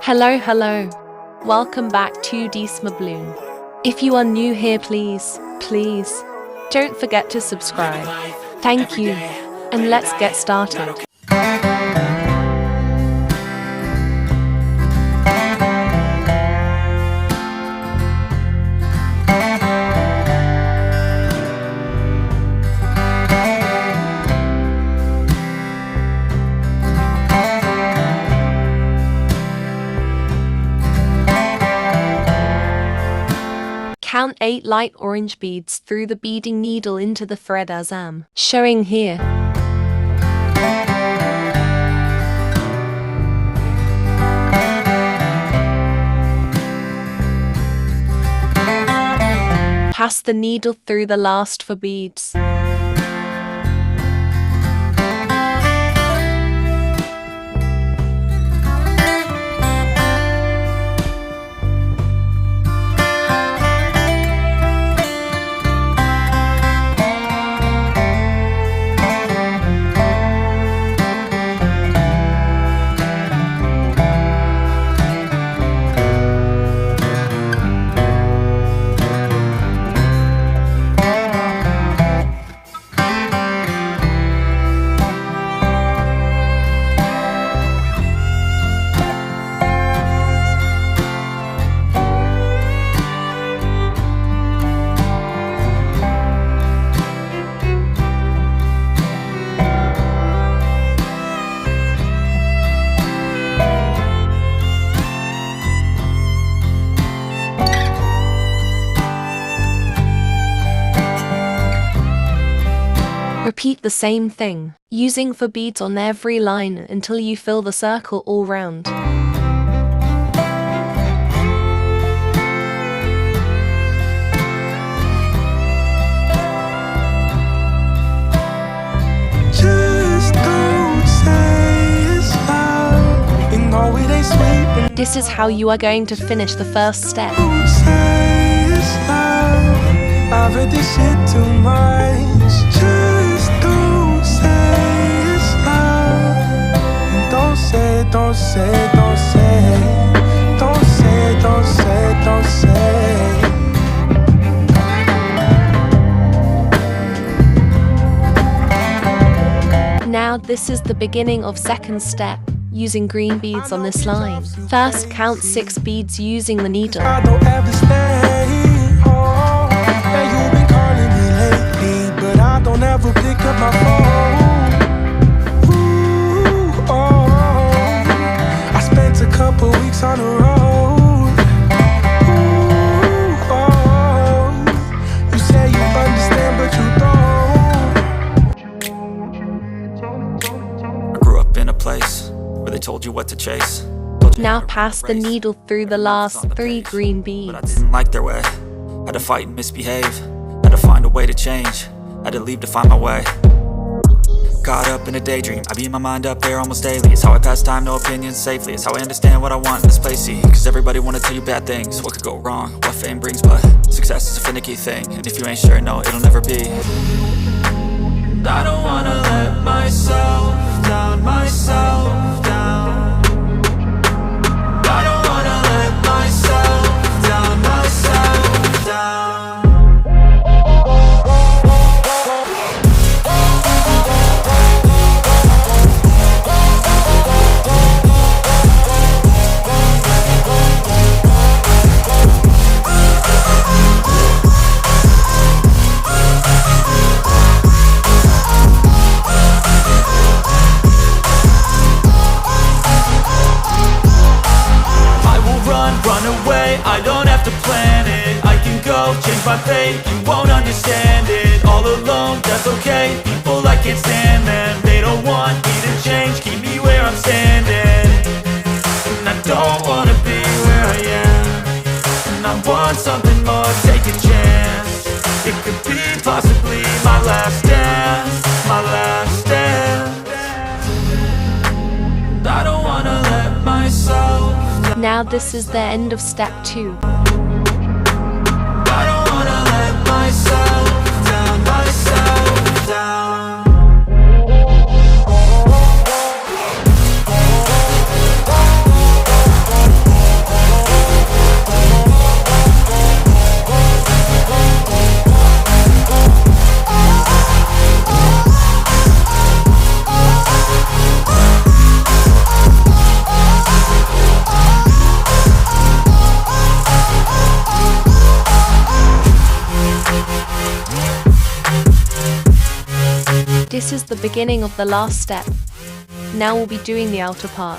Hello. Welcome back to earrings.Made. If you are new here, please, don't forget to subscribe. Thank you. And let's get started. Count 8 light orange beads through the beading needle into the thread as I'm showing here. Pass the needle through the last 4 beads. Repeat the same thing, using 4 beads on every line until you fill the circle all round. This is how you are going to finish the first step. I've heard this shit too much. Just don't say it's love. And don't say, don't say, don't say. Don't say, don't say, don't say. Now this is the beginning of second step, using green beads on this line. First count 6 beads using the needle. I don't ever stay. And you've been calling me lately, but I don't ever pick up my phone. Ooh, oh, I spent a couple weeks on the road. Ooh, oh, you say you understand, but you don't. I grew up in a place where they told you what to chase. Now pass the needle through the last 3 green But I beads. didn't like their way. Had to fight and misbehave. Had to find a way to change. Had to leave to find my way. Caught up in a daydream. I beat my mind up there almost daily. It's how I pass time, no opinions safely. It's how I understand what I want in this place. See, cause everybody wanna tell you bad things. What could go wrong, what fame brings. But success is a finicky thing. And if you ain't sure, no, it'll never be. I don't wanna let myself down, myself down. I don't wanna let myself down, myself down. Run away, I don't have to plan it. I can go, change my fate, you won't understand it. All alone, that's okay, people I can't stand them. They don't want me to change, keep me where I'm standing. And I don't wanna be where I am. And I want something more, take a chance. It could be possibly my last dance, my last dance. I don't wanna let myself. Now this is the end of step 2. I don't wanna let myself down, myself down. This is the beginning of the last step. Now we'll be doing the outer part.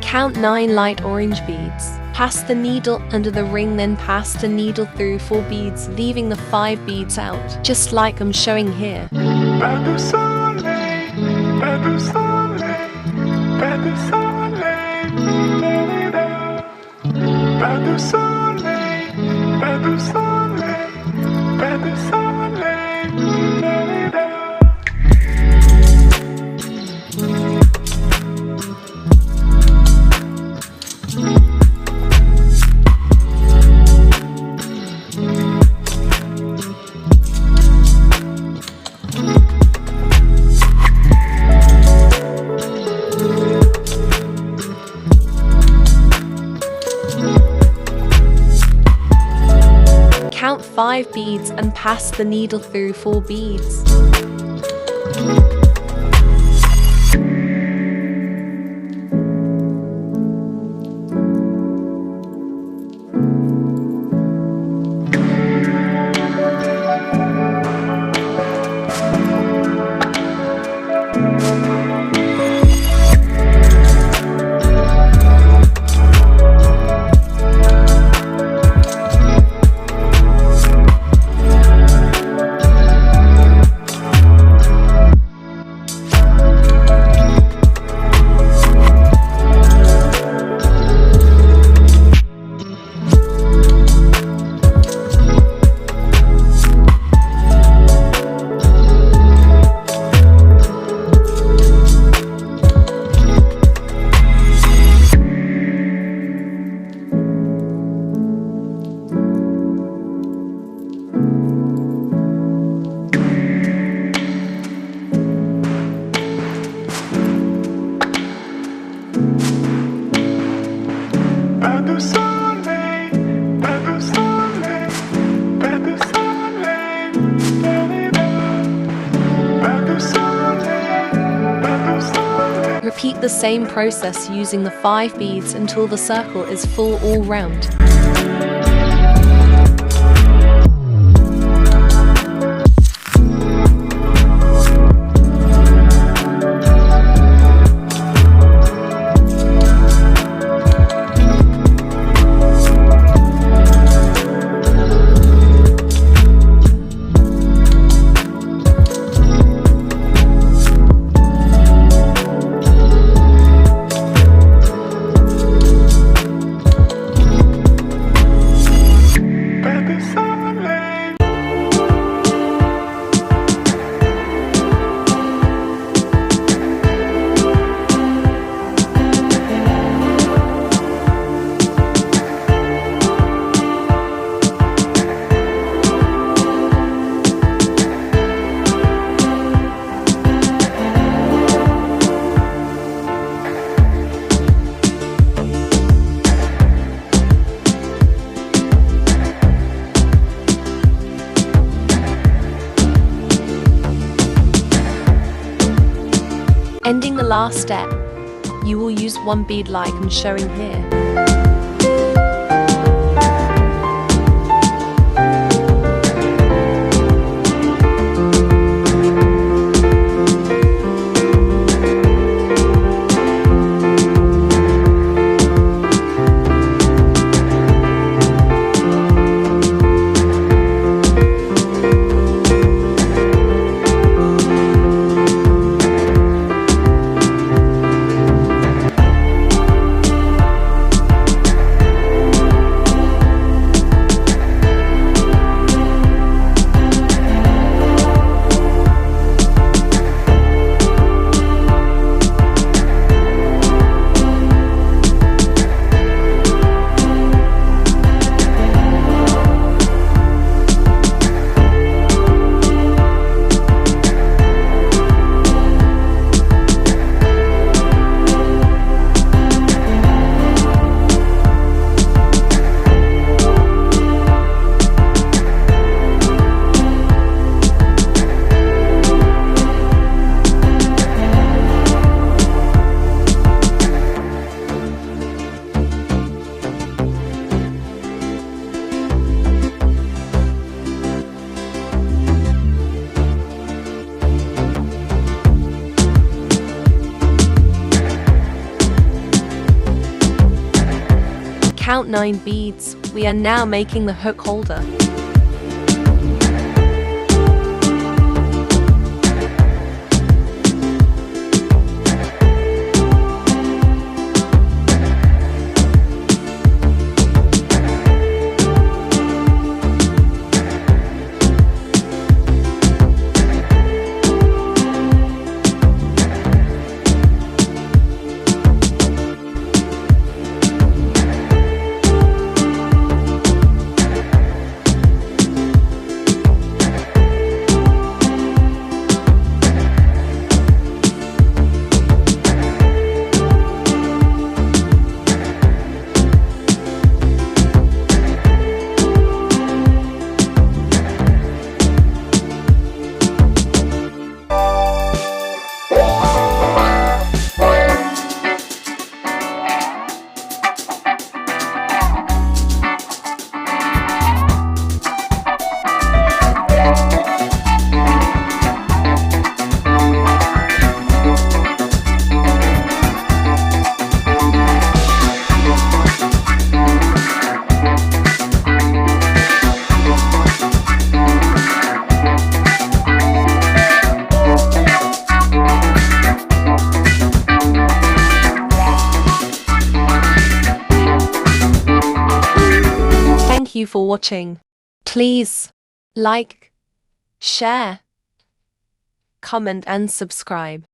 Count 9 light orange beads. Pass the needle under the ring, then pass the needle through 4 beads, leaving the 5 beads out, just like I'm showing here. Pas de soleil, pas de soleil, pas de soleil, pas de soleil, pas de soleil, pas de soleil. Count 5 beads and pass the needle through 4 beads. Pas de soleil, pas de soleil, pas de soleil, pas de soleil, pas de soleil. Repeat the same process using the 5 beads until the circle is full all round. Ending the last step, you will use 1 bead like I'm showing here. Count 9 beads. We are now making the hook holder. Thank you for watching. Please like, share, comment and subscribe.